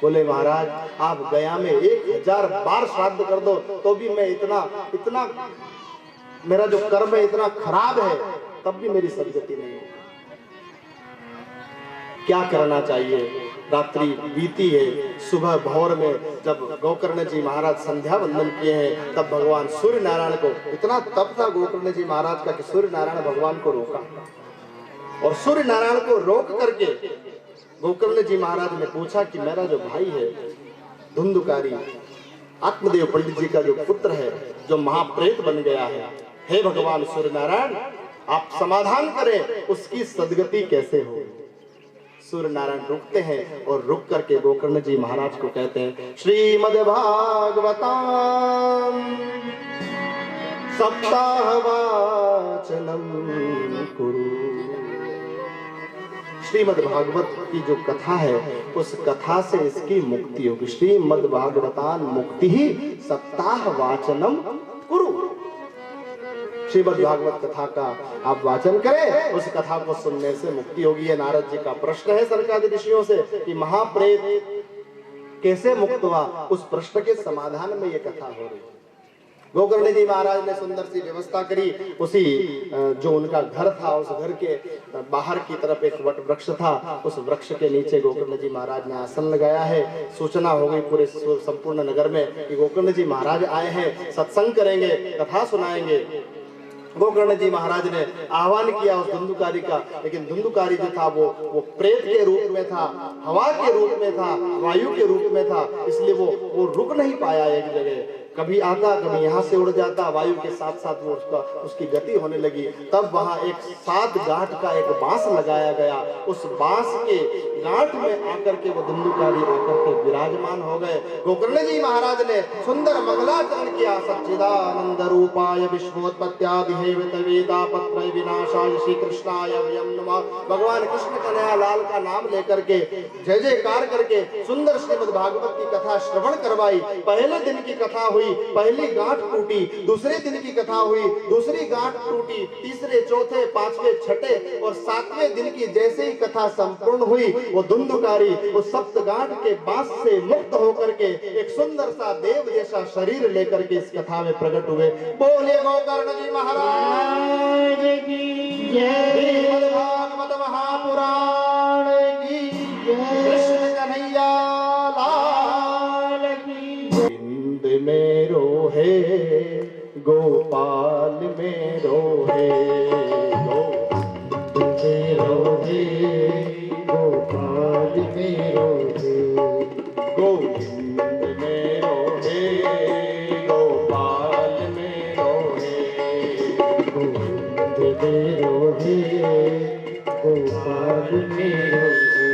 बोले महाराज आप गया में 1000 बार श्राद्ध कर दो तो भी मैं इतना मेरा जो कर्म है इतना खराब है, तब भी मेरी सदगति नहीं होगी। क्या करना चाहिए? रात्रि बीती है, सुबह भोर में जब गोकर्ण जी महाराज संध्या वंदन किए हैं तब भगवान सूर्य नारायण को, इतना तप था गोकर्ण जी महाराज का कि सूर्य नारायण भगवान को रोका और सूर्य नारायण को रोक करके गोकर्ण जी महाराज ने पूछा कि मेरा जो भाई है धुंधुकारी, आत्मदेव पंडित जी का जो पुत्र है, जो महाप्रेत बन गया है, हे भगवान सूर्य नारायण आप समाधान करें, उसकी सदगति कैसे हो। सूर्य नारायण रुकते हैं और रुक करके गोकर्ण जी महाराज को कहते हैं, श्रीमद् भागवताम सप्ताह वाचनम कुरु। श्रीमद् भागवत की जो कथा है उस कथा से इसकी मुक्ति होगी। श्रीमद् भागवतान मुक्ति ही सप्ताह वाचनम कुरु। श्रीमद् भागवत कथा का आप वाचन करें, उस कथा को सुनने से मुक्ति होगी। ये नारद जी का प्रश्न है सनकादि ऋषियों से कि महाप्रेत कैसे मुक्त हुआ, उस प्रश्न के समाधान में ये कथा हो रही है। गोकर्ण जी महाराज ने सुंदर सी व्यवस्था करी, उसी जो उनका घर था उस घर के बाहर की तरफ एक वट वृक्ष था, उस वृक्ष के नीचे गोकर्ण जी महाराज ने आसन लगाया है। सूचना हो गई पूरे संपूर्ण नगर में कि गोकर्ण जी महाराज आए हैं, सत्संग करेंगे, कथा सुनाएंगे। गोकर्ण जी महाराज ने आह्वान किया उस धुंधुकारी का, लेकिन धुंधुकारी जो था वो प्रेत के रूप में था, हवा के रूप में था, वायु के रूप में था, इसलिए वो रुक नहीं पाया एक जगह। कभी आता कभी यहाँ से उड़ जाता, वायु के साथ साथ वो उसकी गति होने लगी। तब वहां एक 7 गांठ का एक बांस लगाया गया। उस बांस के गांठ में आकर के वो धुंधुकारी आकर के विराजमान हो गए। गोकर्ण जी महाराज ने सुंदर मंगलाचरण किया। सच्चिदानंद रूपाय विश्वोत्पत्त्यादि हेतवेदा पत्र विनाशाय श्री कृष्णाय वयं नमः। भगवान कृष्ण कन्हैया लाल का नाम लेकर के जय जयकार करके सुंदर श्रीमद् भागवत की कथा श्रवण करवाई। पहले दिन की कथा हुई, पहली गांठ टूटी। दूसरे दिन की कथा हुई, दूसरी गांठ टूटी। तीसरे, चौथे, पांचवें, छठे और 7वें दिन की जैसे ही कथा संपूर्ण हुई, वो धुंधुकारी उस सप्त गांठ के बांस से मुक्त होकर के एक सुंदर सा देव जैसा शरीर लेकर के इस कथा में प्रकट हुए। बोले गोकर्ण जी महाराज की जय। भागवत महापुराण की जय। कृष्ण कन्हैया लाल की। गोविंद मेरो है गोपाल मेरो है, गोविंद मेरो है गोपाल मेरो है, गोविंद मेरो है गोपाल मेरो है, गोविंद मेरो है गोपाल मेरो है।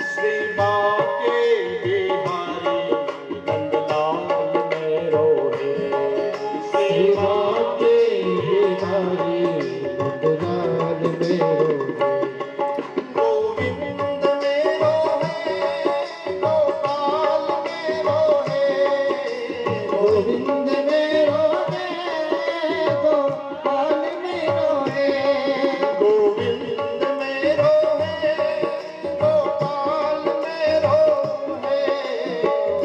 श्री बाके बिहारी नंदलाल मेरो है, श्री बाके बिहारी नंदलाल मेरो है, गोविंद मेरो है गोपाल मेरो है, गोविंद मेरो है गोपाल मेरो है, गोविंद मेरो है गोपाल मेरो है,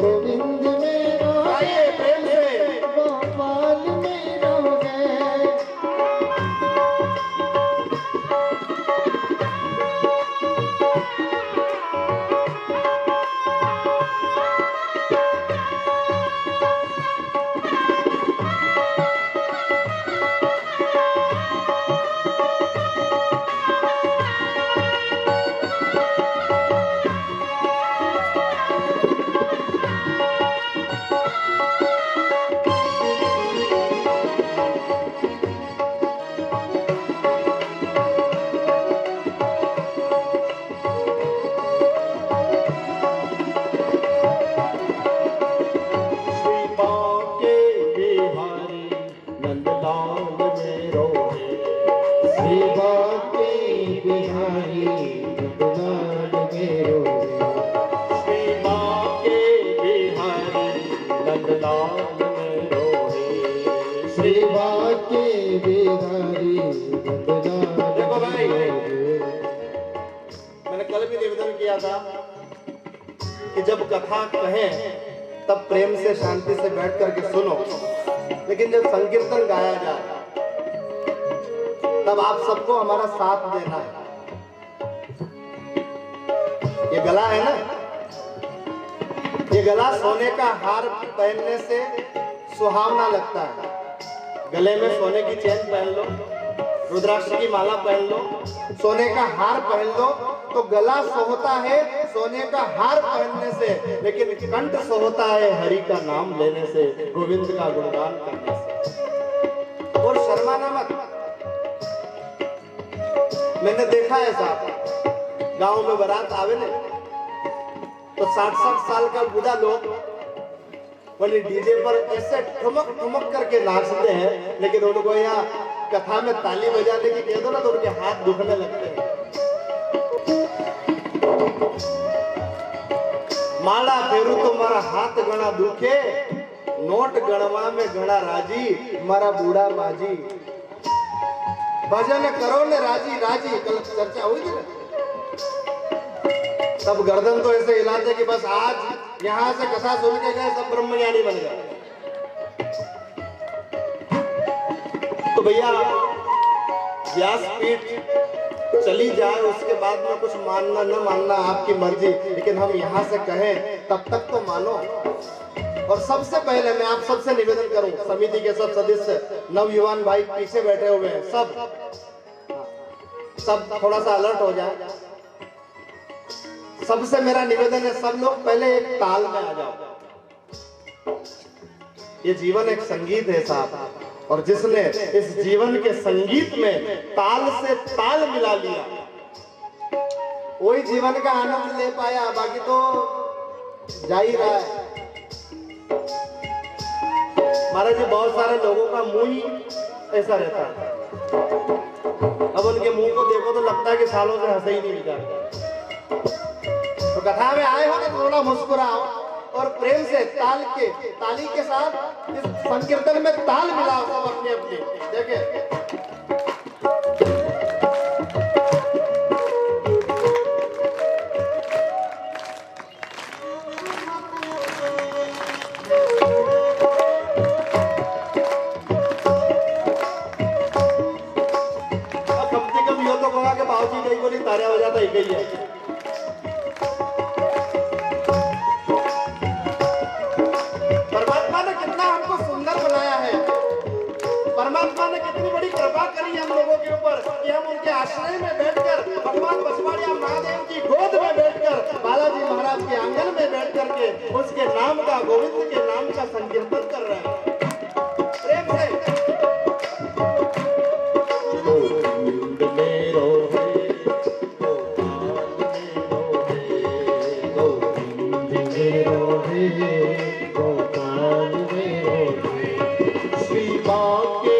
गोविंद मेरो आइए प्रेम से गोपाल मेरो है। श्री बाके बिहारी नंदलाल मेरो है, श्री बाके बिहारी नंदलाल मेरो है, श्री बाके बिहारी नंदलाल मेरो है, श्री बाके बिहारी नंदलाल। देखो भाई, मैंने कल भी निवेदन किया था कि जब कथा कहें तब प्रेम से शांति से बैठ करके सुनो, लेकिन जब संकीर्तन गाया जाए तब आप सबको हमारा साथ देना है। ये गला है ना, ये गला सोने का हार पहनने से सुहावना लगता है। गले में सोने की चेन पहन लो, रुद्राक्ष की माला पहन लो, सोने का हार पहन लो तो गला सोहता है सोने का हार पहनने से, लेकिन कंठ सोहता है हरि का नाम लेने से, गोविंद का गुणगान करने से। और शर्माना मत। मैंने देखा है साहब, गांव में बारात आवे ने तो 60-60 साल का बूढ़ा लोग वही डीजे पर ऐसे ठुमक ठुमक करके नाचते हैं, लेकिन उनको यहाँ कथा में ताली बजाने की कह दो ना तो उनके हाथ दुखने लगते हैं। माला फेरू तो मारा हाथ गणा दुखे, नोट गणवा में गणा राजी, मारा बूढ़ा माजी। भजन करो ने राजी राजी, कल चर्चा हुई थी ना। सब गर्दन तो ऐसे हिलाते कि बस आज यहाँ से कथा सुन के गए सब ब्रह्मज्ञानी बन गए। तो भैया व्यासपीठ चली जाए उसके बाद में कुछ मानना न मानना आपकी मर्जी, लेकिन हम यहाँ से कहें तब तक तो मानो। और सबसे पहले मैं आप सबसे निवेदन करूं, समिति के सब सदस्य नवयुवान भाई पीछे बैठे हुए हैं, सब थोड़ा सा अलर्ट हो जाए। सबसे मेरा निवेदन है सब लोग पहले एक ताल में आ जाओ। ये जीवन एक संगीत है साहब, और जिसने इस जीवन के संगीत में ताल से ताल मिला लिया वही जीवन का आनंद ले पाया, बाकी तो जा ही रहा है। महाराज जी, बहुत सारे लोगों का मुंह ही ऐसा रहता है, अब उनके मुंह को देखो तो लगता है कि सालों से हंसे ही नहीं निकालता। तो कथा में आए हो ना, थोड़ा मुस्कुराओ और प्रेम से ताली के साथ इस संकीर्तन में ताल मिलाओ सब अपनी अपनी। देखे कम से कम यो तो कहा कि बाबूजी कहीं को नहीं तारिया हो जाता, एक ही है। परमात्मा ने कितनी बड़ी कृपा करी हम लोगों के ऊपर कि हम उनके आश्रय में बैठकर, भगवान बसवाड़िया महादेव की गोद में बैठकर, बालाजी महाराज के आंगन में बैठ करके उसके नाम का, गोविंद के नाम का संकीर्तन कर रहे हैं प्रेम से। गोविंद मेरो है, गोविंद मेरो है, गोपाल मेरो है, श्री बाके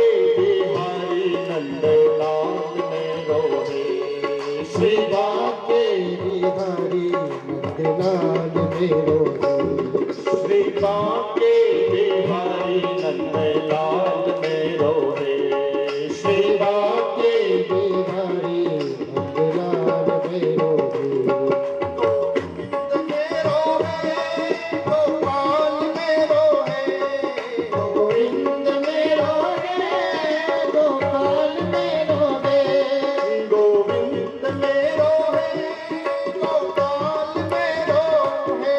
श्री बाके बिहारी नंदलाल मेरो, श्री बाके बिहारी नंदलाल मेरो है, श्री बाके बिहारी नंदलाल मेरो है। गोविंद मेरो है, गोपाल मेरो है, गोविंद मेरो है, गोपाल मेरो है, गोविंद मेरो है, गोपाल मेरो है,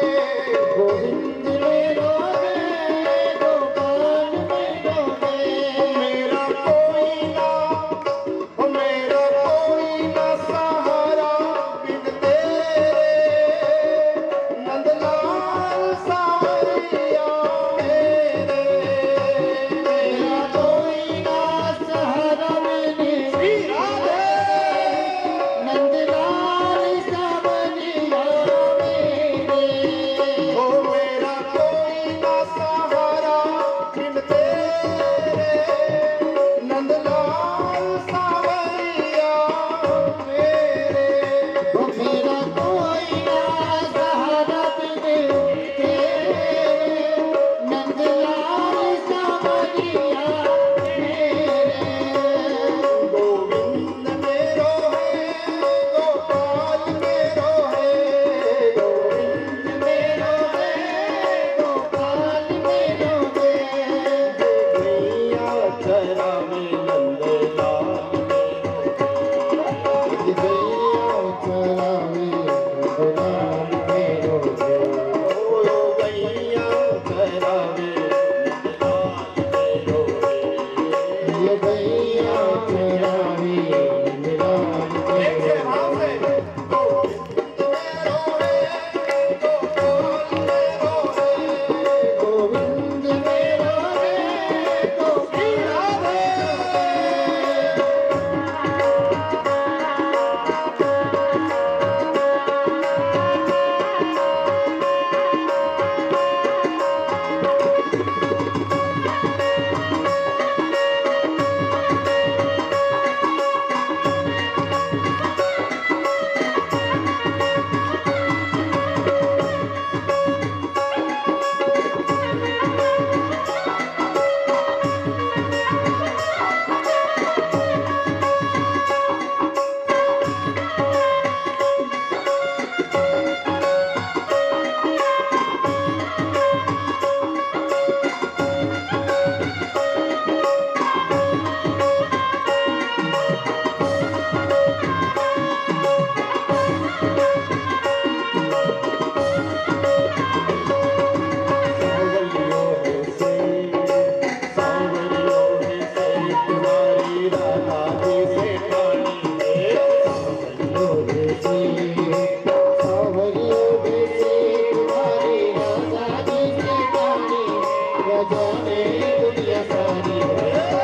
दुनिया सारी